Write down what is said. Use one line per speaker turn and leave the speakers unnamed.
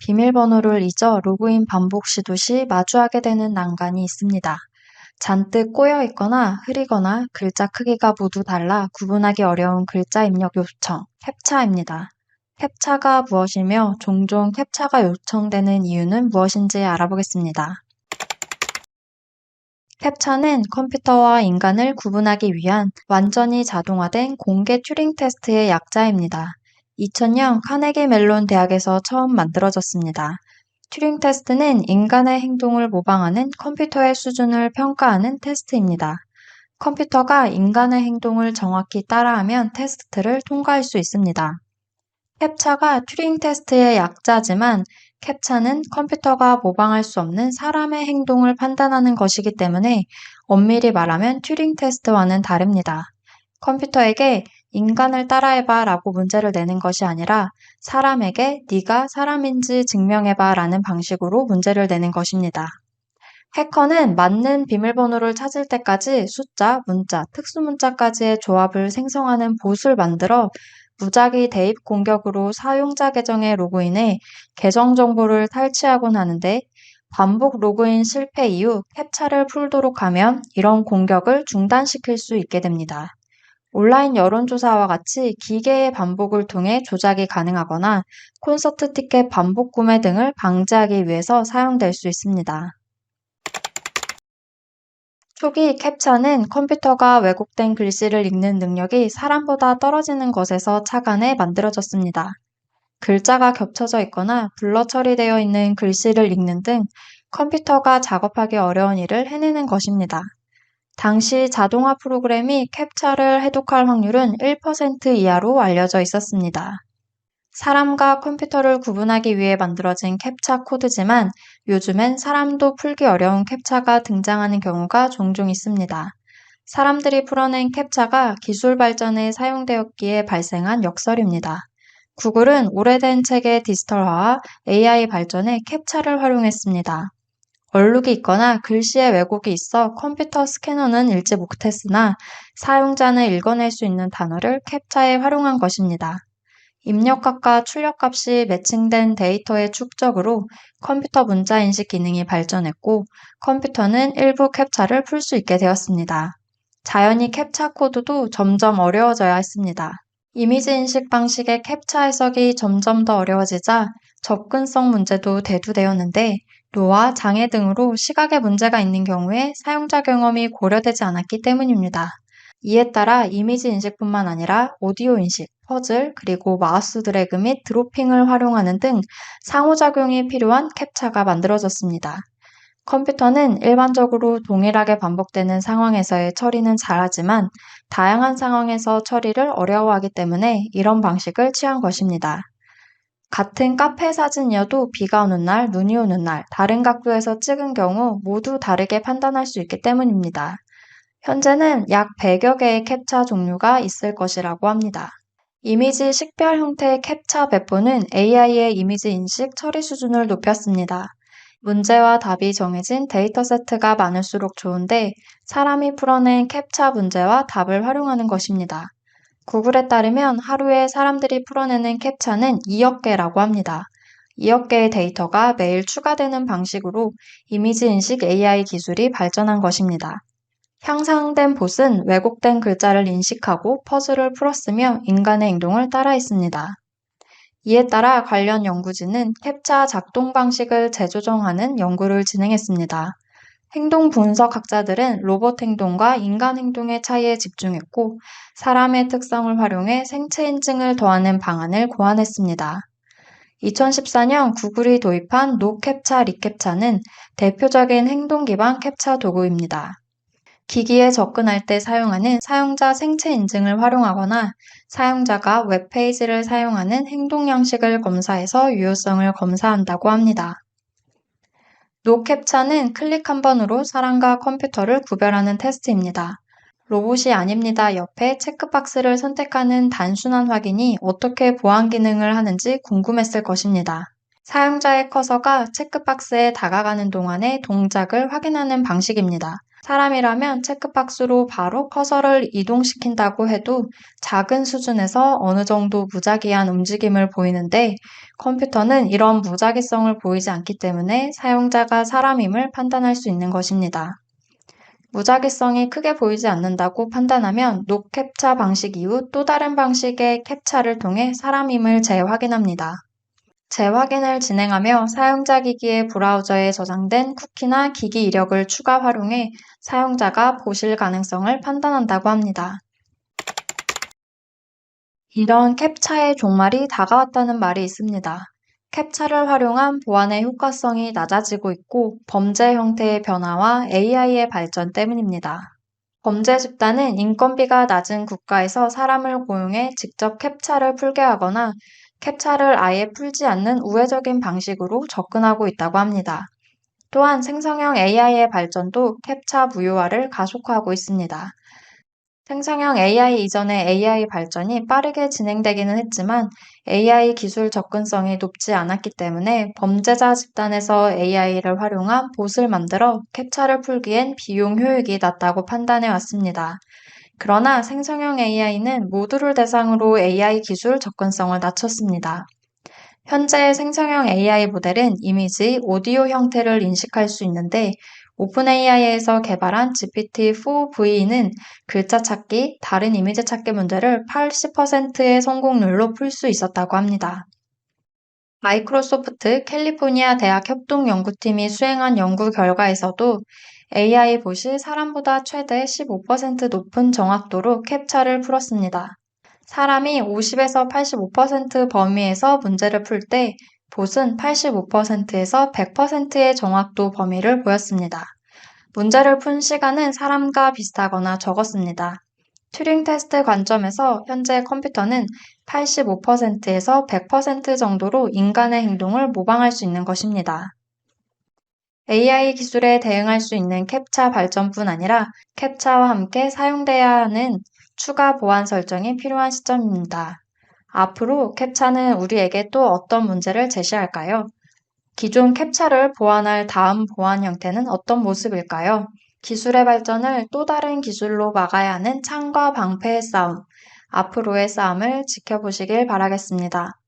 비밀번호를 잊어 로그인 반복 시도 시 마주하게 되는 난관이 있습니다. 잔뜩 꼬여 있거나 흐리거나 글자 크기가 모두 달라 구분하기 어려운 글자 입력 요청, 캡차입니다. 캡차가 무엇이며 종종 캡차가 요청되는 이유는 무엇인지 알아보겠습니다. 캡차는 컴퓨터와 인간을 구분하기 위한 완전히 자동화된 공개 튜링 테스트의 약자입니다. 2000년 카네기 멜론 대학에서 처음 만들어졌습니다. 튜링 테스트는 인간의 행동을 모방하는 컴퓨터의 수준을 평가하는 테스트입니다. 컴퓨터가 인간의 행동을 정확히 따라하면 테스트를 통과할 수 있습니다. 캡차가 튜링 테스트의 약자지만 캡차는 컴퓨터가 모방할 수 없는 사람의 행동을 판단하는 것이기 때문에 엄밀히 말하면 튜링 테스트와는 다릅니다. 컴퓨터에게 인간을 따라해봐 라고 문제를 내는 것이 아니라 사람에게 네가 사람인지 증명해봐 라는 방식으로 문제를 내는 것입니다. 해커는 맞는 비밀번호를 찾을 때까지 숫자, 문자, 특수문자까지의 조합을 생성하는 봇을 만들어 무작위 대입 공격으로 사용자 계정에 로그인해 계정 정보를 탈취하곤 하는데 반복 로그인 실패 이후 캡차를 풀도록 하면 이런 공격을 중단시킬 수 있게 됩니다. 온라인 여론조사와 같이 기계의 반복을 통해 조작이 가능하거나 콘서트 티켓 반복 구매 등을 방지하기 위해서 사용될 수 있습니다. 초기 캡차는 컴퓨터가 왜곡된 글씨를 읽는 능력이 사람보다 떨어지는 것에서 착안해 만들어졌습니다. 글자가 겹쳐져 있거나 블러 처리되어 있는 글씨를 읽는 등 컴퓨터가 작업하기 어려운 일을 해내는 것입니다. 당시 자동화 프로그램이 캡차를 해독할 확률은 1% 이하로 알려져 있었습니다. 사람과 컴퓨터를 구분하기 위해 만들어진 캡차 코드지만 요즘엔 사람도 풀기 어려운 캡차가 등장하는 경우가 종종 있습니다. 사람들이 풀어낸 캡차가 기술 발전에 사용되었기에 발생한 역설입니다. 구글은 오래된 책의 디지털화와 AI 발전에 캡차를 활용했습니다. 얼룩이 있거나 글씨에 왜곡이 있어 컴퓨터 스캐너는 읽지 못했으나 사용자는 읽어낼 수 있는 단어를 캡차에 활용한 것입니다. 입력값과 출력값이 매칭된 데이터의 축적으로 컴퓨터 문자인식 기능이 발전했고 컴퓨터는 일부 캡차를 풀 수 있게 되었습니다. 자연히 캡차 코드도 점점 어려워져야 했습니다. 이미지 인식 방식의 캡차 해석이 점점 더 어려워지자 접근성 문제도 대두되었는데 노화, 장애 등으로 시각에 문제가 있는 경우에 사용자 경험이 고려되지 않았기 때문입니다. 이에 따라 이미지 인식뿐만 아니라 오디오 인식, 퍼즐, 그리고 마우스 드래그 및 드로핑을 활용하는 등 상호작용이 필요한 캡차가 만들어졌습니다. 컴퓨터는 일반적으로 동일하게 반복되는 상황에서의 처리는 잘하지만 다양한 상황에서 처리를 어려워하기 때문에 이런 방식을 취한 것입니다. 같은 카페 사진이어도 비가 오는 날, 눈이 오는 날, 다른 각도에서 찍은 경우 모두 다르게 판단할 수 있기 때문입니다. 현재는 약 100여 개의 캡차 종류가 있을 것이라고 합니다. 이미지 식별 형태의 캡차 배포는 AI의 이미지 인식 처리 수준을 높였습니다. 문제와 답이 정해진 데이터 세트가 많을수록 좋은데 사람이 풀어낸 캡차 문제와 답을 활용하는 것입니다. 구글에 따르면 하루에 사람들이 풀어내는 캡차는 2억 개라고 합니다. 2억 개의 데이터가 매일 추가되는 방식으로 이미지 인식 AI 기술이 발전한 것입니다. 향상된 봇은 왜곡된 글자를 인식하고 퍼즐을 풀었으며 인간의 행동을 따라했습니다. 이에 따라 관련 연구진은 캡차 작동 방식을 재조정하는 연구를 진행했습니다. 행동 분석학자들은 로봇 행동과 인간 행동의 차이에 집중했고 사람의 특성을 활용해 생체 인증을 더하는 방안을 고안했습니다. 2014년 구글이 도입한 노캡차 리캡차는 대표적인 행동 기반 캡차 도구입니다. 기기에 접근할 때 사용하는 사용자 생체 인증을 활용하거나 사용자가 웹페이지를 사용하는 행동 양식을 검사해서 유효성을 검사한다고 합니다. 노캡차는 클릭 한 번으로 사람과 컴퓨터를 구별하는 테스트입니다. 로봇이 아닙니다 옆에 체크박스를 선택하는 단순한 확인이 어떻게 보안 기능을 하는지 궁금했을 것입니다. 사용자의 커서가 체크박스에 다가가는 동안의 동작을 확인하는 방식입니다. 사람이라면 체크박스로 바로 커서를 이동시킨다고 해도 작은 수준에서 어느 정도 무작위한 움직임을 보이는데 컴퓨터는 이런 무작위성을 보이지 않기 때문에 사용자가 사람임을 판단할 수 있는 것입니다. 무작위성이 크게 보이지 않는다고 판단하면 노캡차 방식 이후 또 다른 방식의 캡차를 통해 사람임을 재확인합니다. 재확인을 진행하며 사용자 기기의 브라우저에 저장된 쿠키나 기기 이력을 추가 활용해 사용자가 보실 가능성을 판단한다고 합니다. 이런 캡차의 종말이 다가왔다는 말이 있습니다. 캡차를 활용한 보안의 효과성이 낮아지고 있고 범죄 형태의 변화와 AI의 발전 때문입니다. 범죄 집단은 인건비가 낮은 국가에서 사람을 고용해 직접 캡차를 풀게 하거나 캡차를 아예 풀지 않는 우회적인 방식으로 접근하고 있다고 합니다. 또한 생성형 AI의 발전도 캡차 무효화를 가속화하고 있습니다. 생성형 AI 이전의 AI 발전이 빠르게 진행되기는 했지만 AI 기술 접근성이 높지 않았기 때문에 범죄자 집단에서 AI를 활용한 봇을 만들어 캡차를 풀기엔 비용 효율이 낮다고 판단해 왔습니다. 그러나 생성형 AI는 모두를 대상으로 AI 기술 접근성을 낮췄습니다. 현재 생성형 AI 모델은 이미지, 오디오 형태를 인식할 수 있는데 오픈AI에서 개발한 GPT-4V는 글자 찾기, 다른 이미지 찾기 문제를 80%의 성공률로 풀 수 있었다고 합니다. 마이크로소프트 캘리포니아 대학 협동연구팀이 수행한 연구 결과에서도 AI 봇이 사람보다 최대 15% 높은 정확도로 캡차를 풀었습니다. 사람이 50에서 85% 범위에서 문제를 풀 때 봇은 85%에서 100%의 정확도 범위를 보였습니다. 문제를 푼 시간은 사람과 비슷하거나 적었습니다. 튜링 테스트 관점에서 현재 컴퓨터는 85%에서 100% 정도로 인간의 행동을 모방할 수 있는 것입니다. AI 기술에 대응할 수 있는 캡차 발전뿐 아니라 캡차와 함께 사용돼야 하는 추가 보안 설정이 필요한 시점입니다. 앞으로 캡차는 우리에게 또 어떤 문제를 제시할까요? 기존 캡차를 보완할 다음 보안 형태는 어떤 모습일까요? 기술의 발전을 또 다른 기술로 막아야 하는 창과 방패의 싸움, 앞으로의 싸움을 지켜보시길 바라겠습니다.